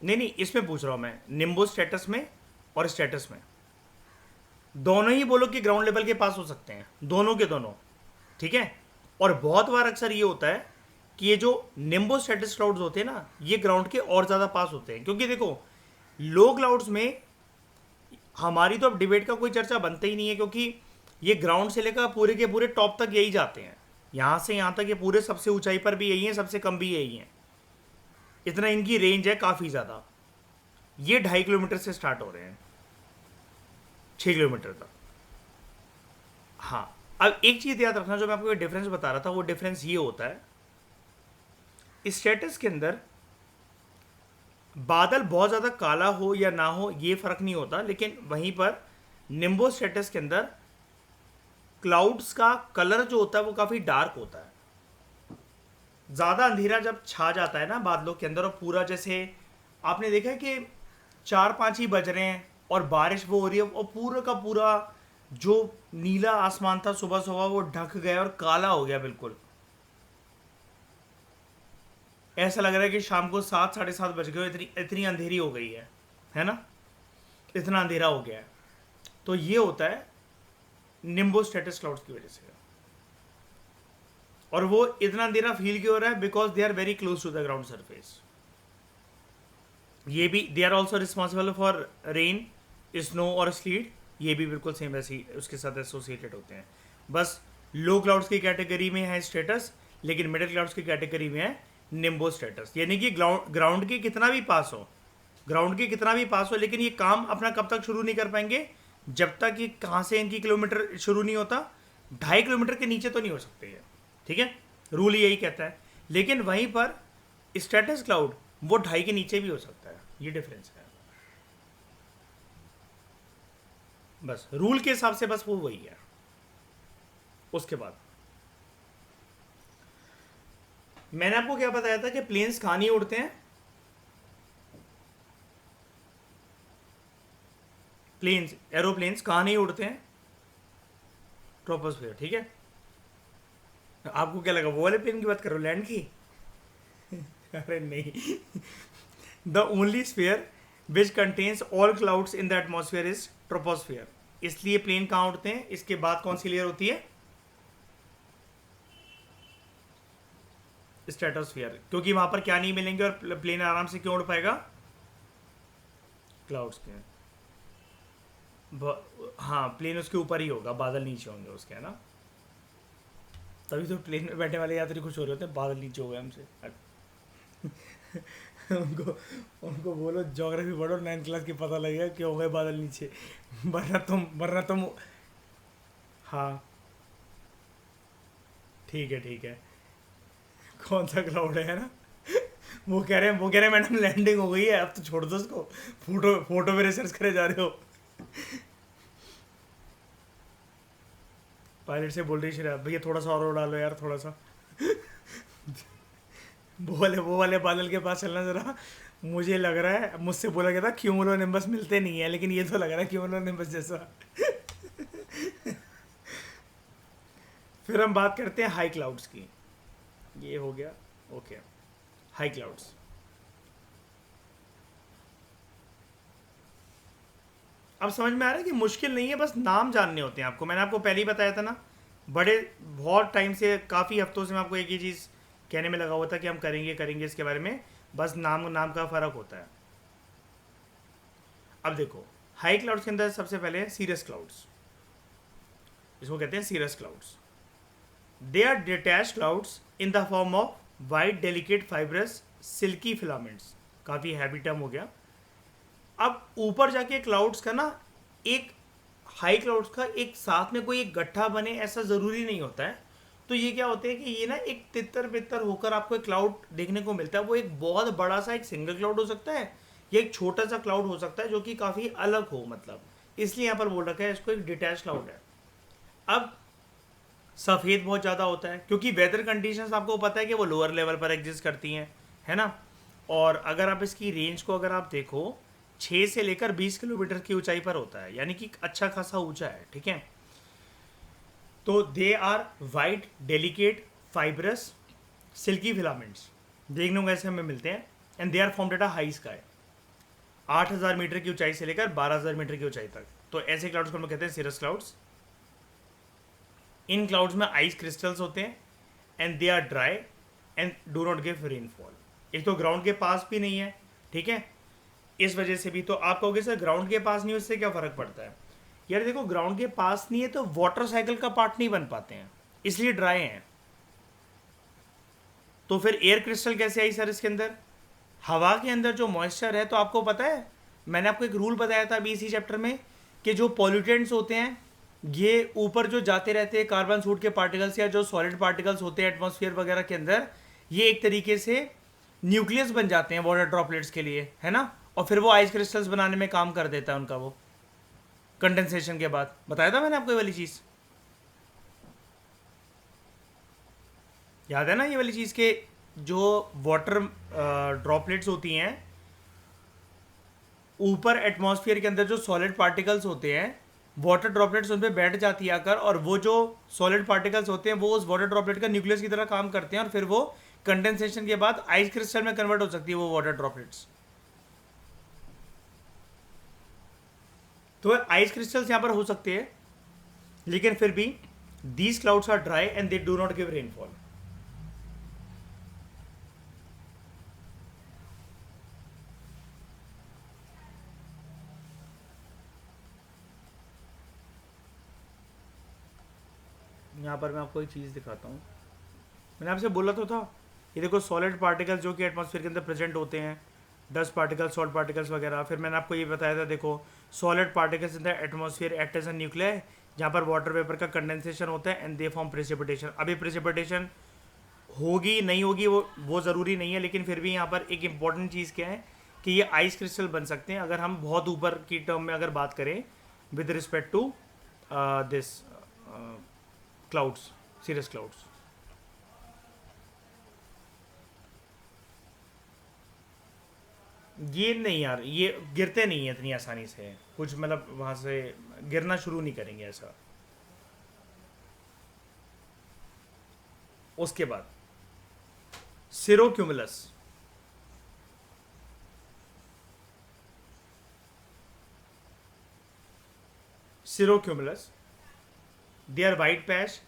नहीं नहीं, इसमें पूछ रहा हूँ मैं, निम्बो स्टेटस में और स्टेटस में दोनों ही बोलो कि ग्राउंड लेवल के पास हो सकते हैं, दोनों के दोनों, ठीक है। और बहुत बार अक्सर ये होता है कि ये जो निम्बो स्टेटस क्लाउड्स होते हैं ना, ये ग्राउंड के और ज़्यादा पास होते हैं, क्योंकि देखो लो क्लाउड्स में हमारी तो अब डिबेट का कोई चर्चा बनता ही नहीं है, क्योंकि ये ग्राउंड से लेकर पूरे के पूरे टॉप तक यही जाते हैं, यहाँ से यहाँ तक ये पूरे सबसे ऊंचाई पर भी यही है, सबसे कम भी यही है, इतना इनकी रेंज है काफ़ी ज़्यादा। ये 2.5 किलोमीटर से स्टार्ट हो रहे हैं 6 किलोमीटर तक। हाँ, अब एक चीज़ याद रखना, जो मैं आपको डिफरेंस बता रहा था, वो डिफरेंस ये होता है स्टेटस के अंदर बादल बहुत ज़्यादा काला हो या ना हो ये फ़र्क नहीं होता, लेकिन वहीं पर निम्बो स्टेटस के अंदर क्लाउड्स का कलर जो होता है वो काफ़ी डार्क होता है। ज़्यादा अंधेरा जब छा जाता है ना बादलों के अंदर, और पूरा जैसे आपने देखा है कि 4-5 ही बज रहे हैं और बारिश वो हो रही है, और पूरा का पूरा जो नीला आसमान था सुबह सुबह वो ढक गया और काला हो गया बिल्कुल। ऐसा लग रहा है कि शाम को 7-7:30 बज गए, इतनी इतनी अंधेरी हो गई है ना, इतना अंधेरा हो गया है। तो ये होता है निम्बो स्टेटस क्लाउड्स की वजह से। और वो इतना अंधेरा फील क्यों हो रहा है, because they are very close to the ground surface. ये भी they are also responsible for rain, snow और स्लीड, ये भी बिल्कुल सेम वैसे ही उसके साथ एसोसिएटेड होते हैं। बस लो क्लाउड्स की कैटेगरी में है स्टेटस, लेकिन मिडिल क्लाउड्स की कैटेगरी में है निम्बो स्टेटस। यानी कि ग्राउंड के कितना भी पास हो, ग्राउंड के कितना भी पास हो, लेकिन ये काम अपना कब तक शुरू नहीं कर पाएंगे, जब तक ये कहाँ से इनकी किलोमीटर शुरू नहीं होता, 2.5 किलोमीटर के नीचे तो नहीं हो सकते ये, ठीक है, रूल यही कहता है। लेकिन वहीं पर स्टेटस क्लाउड वो 2.5 के नीचे भी हो सकता है, ये डिफरेंस है। बस रूल के हिसाब से बस वो वही है। उसके बाद मैंने आपको क्या बताया था कि प्लेन्स कहाँ नहीं उड़ते हैं, प्लेन्स एरोप्लेन्स कहाँ नहीं उड़ते हैं, ट्रोपोस्फियर, ठीक है। आपको क्या लगा वो वाले प्लेन की बात करो, लैंड की? अरे नहीं। The only sphere which contains all clouds in the atmosphere is troposphere. इसलिए प्लेन कहाँ उड़ते हैं, इसके बाद कौन सी लेयर होती है, स्ट्रेटोस्फियर, क्योंकि वहां पर क्या नहीं मिलेंगे और प्लेन आराम से क्यों उड़ पाएगा, क्लाउड्स के। हाँ, प्लेन उसके ऊपर ही होगा, बादल नीचे होंगे उसके, है ना। तभी तो प्लेन में बैठने वाले यात्री खुश हो रहे होते हैं, बादल नीचे हो गए हमसे। उनको उनको बोलो ज्योग्राफी पढ़ो 9th क्लास की, पता लगेगा क्यों हो गए बादल नीचे। वरना तुम हाँ ठीक है। कौन सा क्लाउड है ना। वो कह रहे हैं मैडम लैंडिंग हो गई है, अब तो छोड़ दो उसको, फोटो में रिसर्च करे जा रहे हो। पायलट से बोल रही श्रेया, भैया थोड़ा सा और उड़ा लो यार, थोड़ा सा। वो वाले बादल के पास चलना जरा। मुझे लग रहा है, मुझसे बोला गया था क्यूमुलोनिम्बस मिलते नहीं है, लेकिन ये तो लग रहा है क्यूमुलोनिम्बस जैसा। फिर हम बात करते हैं हाई क्लाउड्स की। ये हो गया, ओके। हाई क्लाउड्स, अब समझ में आ रहा है कि मुश्किल नहीं है, बस नाम जानने होते हैं आपको। मैंने आपको पहले ही बताया था ना, बहुत टाइम से, काफ़ी हफ्तों से मैं आपको एक ही चीज़ कहने में लगा हुआ था कि हम करेंगे करेंगे इसके बारे में, बस नाम नाम का फ़र्क होता है। अब देखो, हाई क्लाउड्स के अंदर सबसे पहले है सीरस क्लाउड्स, इसको कहते हैं cirrus clouds. They are detach clouds in the form of white delicate fibrous silky filaments. काफ़ी हैवी टर्म हो गया। अब ऊपर जाके क्लाउड्स का ना, एक हाई क्लाउड्स का एक साथ में कोई एक गट्ठा बने ऐसा ज़रूरी नहीं होता है। तो ये क्या होते हैं कि ये ना एक तितर बितर होकर आपको एक क्लाउड देखने को मिलता है। वो एक बहुत बड़ा सा एक सिंगल क्लाउड हो सकता है या एक छोटा सा क्लाउड हो सकता है जो कि काफ़ी अलग हो, मतलब इसलिए यहाँ पर बोल रखा है इसको एक डिटैच क्लाउड है। अब सफ़ेद बहुत ज़्यादा होता है क्योंकि वेदर कंडीशंस आपको पता है कि वो लोअर लेवल पर एग्जिस्ट करती हैं, है ना। और अगर आप इसकी रेंज को अगर आप देखो, 6 से लेकर 20 किलोमीटर की ऊंचाई पर होता है, यानी कि अच्छा खासा ऊंचा है, ठीक है। तो they are white delicate fibrous silky filaments, देखने को ऐसे हमें मिलते हैं। And they are formed at a high sky, 8,000 metre की ऊंचाई से लेकर 12,000 मीटर की ऊंचाई तक। तो ऐसे क्लाउड्स को हम कहते हैं सिरस क्लाउड्स। इन क्लाउड्स में आइस क्रिस्टल्स होते हैं and they are dry and do not give rainfall. एक तो ग्राउंड के पास भी नहीं है, ठीक है, इस वजह से भी। तो आप कहोगे सर ग्राउंड के पास नहीं, उससे क्या फ़र्क पड़ता है? यार देखो, ग्राउंड के पास नहीं है तो वाटर साइकिल का पार्ट नहीं बन पाते हैं, इसलिए ड्राई हैं। तो फिर एयर क्रिस्टल कैसे आई सर इसके अंदर? हवा के अंदर जो मॉइस्चर है, तो आपको पता है मैंने आपको एक रूल बताया था अभी इसी चैप्टर में कि जो पॉल्यूटेंट्स होते हैं ये ऊपर जो जाते रहते हैं, कार्बन सूट के पार्टिकल्स या जो सॉलिड पार्टिकल्स होते हैं एटमॉस्फेयर वगैरह के अंदर, ये एक तरीके से न्यूक्लियस बन जाते हैं वाटर ड्रॉपलेट्स के लिए, है ना। और फिर वो आइस क्रिस्टल्स बनाने में काम कर देता है उनका, वो कंडेंसेशन के बाद। बताया था मैंने आपको ये वाली चीज़, याद है ना ये वाली चीज़ के जो वाटर ड्रॉपलेट्स होती हैं ऊपर एटमॉस्फेयर के अंदर, जो सॉलिड पार्टिकल्स होते हैं, वाटर ड्रॉपलेट्स उन पर बैठ जाती है आकर, और वो जो सॉलिड पार्टिकल्स होते हैं वो उस वाटर ड्रॉपलेट का न्यूक्लियस की तरह काम करते हैं, और फिर वो कंडेंसेशन के बाद आइस क्रिस्टल में कन्वर्ट हो सकती है वो वाटर ड्रॉपलेट्स। तो आइस क्रिस्टल्स यहाँ पर हो सकते हैं, लेकिन फिर भी these clouds are dry and they do not give rainfall. यहाँ पर मैं आपको एक चीज़ दिखाता हूँ, मैंने आपसे बोला तो था, ये देखो सॉलिड पार्टिकल्स जो कि एटमॉस्फेयर के अंदर प्रेजेंट होते हैं, डस्ट पार्टिकल्स, सॉल्ट पार्टिकल्स वगैरह। फिर मैंने आपको ये बताया था, देखो solid particles in the atmosphere act as a nuclear, जहाँ पर वाटर वेपर का कंडेंसेशन होता है एंड दे फॉर्म प्रेसिपिटेशन। अभी प्रेसिपिटेशन होगी नहीं होगी वो ज़रूरी नहीं है, लेकिन फिर भी यहाँ पर एक इम्पॉर्टेंट चीज़ क्या है कि ये आइस क्रिस्टल बन सकते हैं अगर हम बहुत ऊपर की टर्म में अगर बात करें with respect to this clouds, cirrus clouds. ये नहीं यार, ये गिरते नहीं है इतनी आसानी से, कुछ मतलब वहाँ से गिरना शुरू नहीं करेंगे ऐसा। उसके बाद cirrocumulus, cirrocumulus they are white patch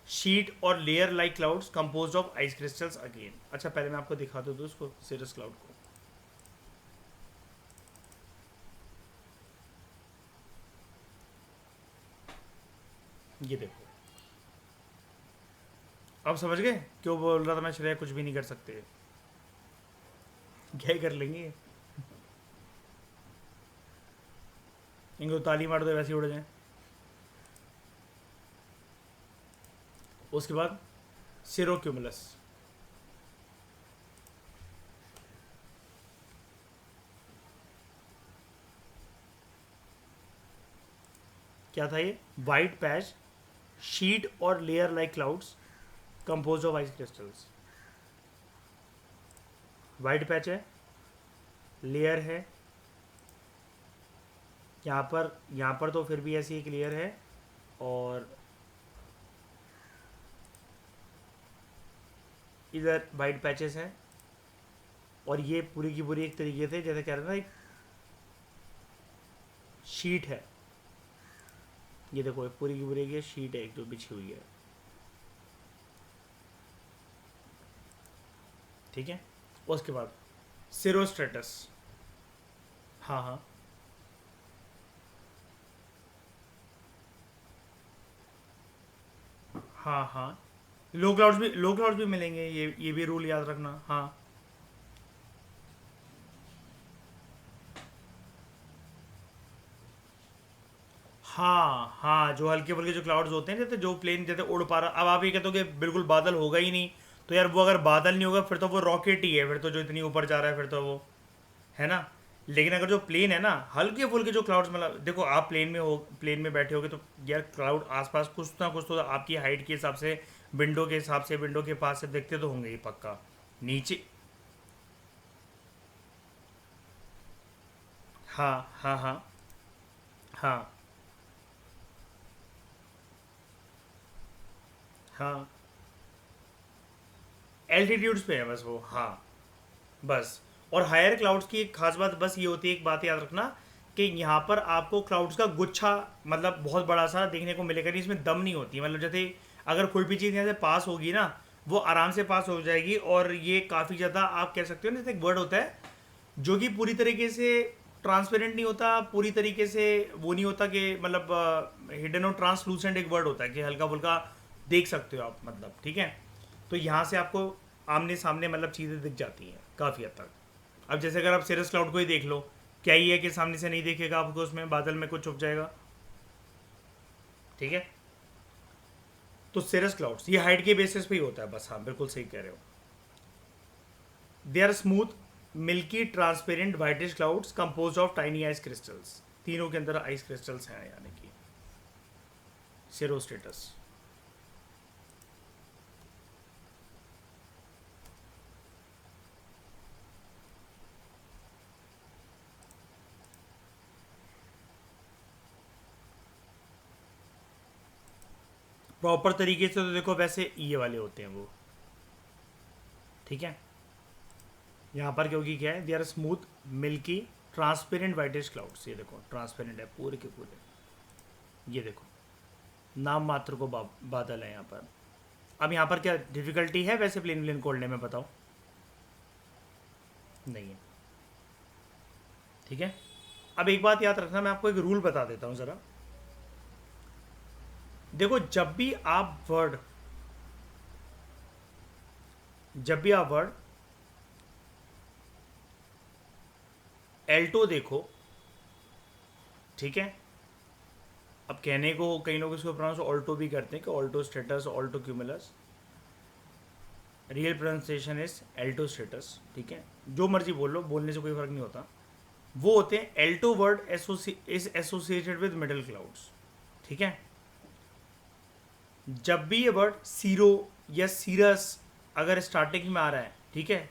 sheet और layer like clouds composed of ice crystals again. अच्छा पहले मैं आपको दिखा दूँ उसको, सिरस क्लाउड को। ये देखो, अब समझ गए क्यों बोल रहा था मैं श्रेया कुछ भी नहीं कर सकते? क्या ही कर लेंगे, इनको ताली मार दो वैसे ही उड़ जाए। उसके बाद सिरोक्यूमुलस, क्या था ये? वाइट पैच शीट और layer like clouds compose of ice crystals. White patch है, लेयर है, यहाँ पर तो फिर भी ऐसी एक लेयर है, और इधर वाइट पैचेस हैं, और ये पूरी की पूरी एक तरीके से जैसे कह रहे ना एक शीट है। ये देखो पूरी की पूरी ये शीट है एक जो बिछी हुई है। ठीक है। उसके बाद सिरोस्ट्रेटस। हाँ हाँ हाँ हाँ, लो क्लाउड्स भी मिलेंगे, ये भी रूल याद रखना। हाँ हाँ हाँ, जो हल्के फुल्के जो क्लाउड्स होते हैं, जैसे जो प्लेन जैसे उड़ पा रहा, अब आप ये कहते हो कि बिल्कुल बादल होगा ही नहीं, तो यार वो अगर बादल नहीं होगा फिर तो वो रॉकेट ही है, फिर तो जो इतनी ऊपर जा रहा है फिर तो वो, है ना। लेकिन अगर जो प्लेन है ना, हल्के फुल्के जो क्लाउड्स, मतलब देखो आप प्लेन में बैठे होगे तो यार क्लाउड आसपास कुछ ना कुछ तो आपकी हाइट के हिसाब से, विंडो के हिसाब से, विंडो के पास से दिखते तो होंगे ही पक्का। नीचे। हाँ हाँ हाँ हाँ हाँ, एल्टीट्यूड्स पे है बस वो, हाँ। बस। और हायर क्लाउड्स की एक खास बात बस ये होती है, एक बात याद रखना, कि यहाँ पर आपको क्लाउड्स का गुच्छा मतलब बहुत बड़ा सा देखने को मिलेगा नहीं, इसमें दम नहीं होती, मतलब जैसे अगर कोई भी चीज़ यहाँ से पास होगी ना, वो आराम से पास हो जाएगी, और ये काफ़ी ज़्यादा आप कह सकते हो ना, जैसे एक वर्ड होता है जो कि पूरी तरीके से ट्रांसपेरेंट नहीं होता, पूरी तरीके से वो नहीं होता, कि मतलब हिडन और ट्रांसलूसेंट एक वर्ड होता है, कि हल्का फुल्का देख सकते हो आप, मतलब ठीक है। तो यहाँ से आपको आमने सामने मतलब चीज़ें दिख जाती हैं काफ़ी हद तक। अब जैसे अगर आप सिरस क्लाउड को ही देख लो, क्या ही है कि सामने से नहीं देखेगा आपको, उसमें बादल में कुछ छुप जाएगा, ठीक है। तो सिरस क्लाउड्स ये हाइट के बेसिस पे ही होता है बस, हाँ बिल्कुल सही कह रहे हो। They are smooth milky transparent whitish clouds compose of tiny ice crystals, तीनों के अंदर आइस क्रिस्टल्स हैं यानी कि सिरोस्टेटस। प्रॉपर तरीके से तो देखो वैसे ये वाले होते हैं वो, ठीक है। यहाँ पर क्योंकि क्या है, they are smooth milky transparent whitish clouds, ये देखो ट्रांसपेरेंट है पूरे के पूरे, ये देखो नाम मात्र को बादल है यहाँ पर। अब यहाँ पर क्या डिफिकल्टी है वैसे प्लेन प्लेन खोलने में, बताओ। नहीं है, ठीक है। अब एक बात याद रखना, मैं आपको एक रूल बता देता हूँ ज़रा। देखो जब भी आप वर्ड एल्टो देखो, ठीक है। अब कहने को कई लोग इसको प्रोनाउंस ऑल्टो भी करते हैं, कि Alto status, Alto cumulus, real pronunciation is Alto status, ठीक है। जो मर्जी बोल लो, बोलने से कोई फर्क नहीं होता। वो होते हैं Alto word is associated with middle clouds, ठीक है। जब भी ये वर्ड सीरो या सीरस अगर स्टार्टिंग में आ रहा है, ठीक है,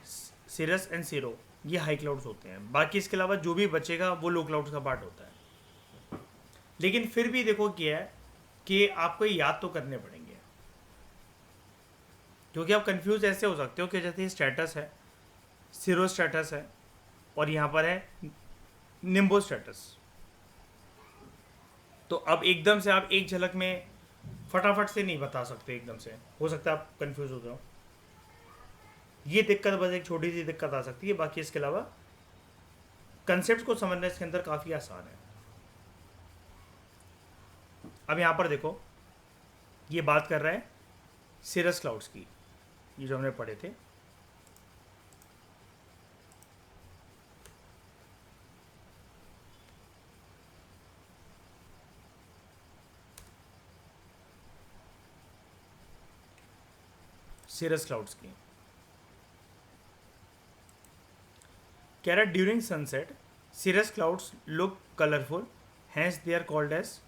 सीरस एंड सीरो, ये हाई क्लाउड्स होते हैं। बाकी इसके अलावा जो भी बचेगा वो लो क्लाउड्स का पार्ट होता है। लेकिन फिर भी देखो क्या है, कि आपको ये याद तो करने पड़ेंगे, क्योंकि आप कंफ्यूज ऐसे हो सकते हो कि जैसे स्टेटस है, सीरो स्टेटस है, और यहाँ पर है निम्बो स्टेटस। तो अब एकदम से आप एक झलक में फटाफट से नहीं बता सकते, एकदम से हो सकता है आप कंफ्यूज हो जाओ। ये दिक्कत बस एक छोटी सी दिक्कत आ सकती है, बाकी इसके अलावा कंसेप्ट को समझना इसके अंदर काफ़ी आसान है। अब यहाँ पर देखो, ये बात कर रहा है सिरस क्लाउड्स की, ये जो हमने पढ़े थे। सिरस क्लाउड्स की कह रहा है, during sunset cirrus clouds look colourful, hence they are called as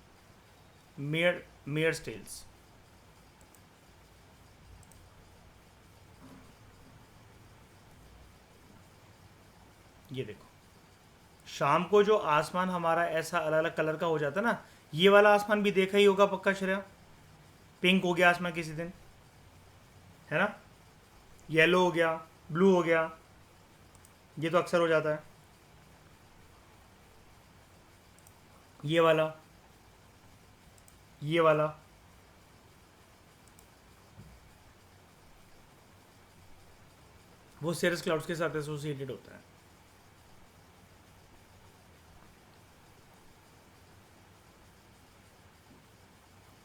mare's tails. ये देखो, शाम को जो आसमान हमारा ऐसा अलग अलग कलर का हो जाता है ना, ये वाला आसमान भी देखा ही होगा पक्का श्रेया, पिंक हो गया आसमान किसी दिन, है ना, येलो हो गया, ब्लू हो गया, ये तो अक्सर हो जाता है। ये वाला, ये वाला, वो सर्स क्लाउड्स के साथ एसोसिएटेड होता है।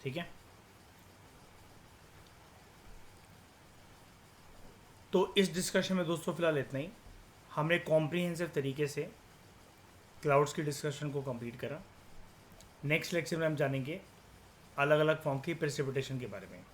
ठीक है, तो इस डिस्कशन में दोस्तों फिलहाल इतना ही। हमने कॉम्प्रिहेंसिव तरीके से क्लाउड्स की डिस्कशन को कंप्लीट करा। नेक्स्ट लेक्चर में हम जानेंगे अलग अलग फॉर्म की प्रेसिपिटेशन के बारे में।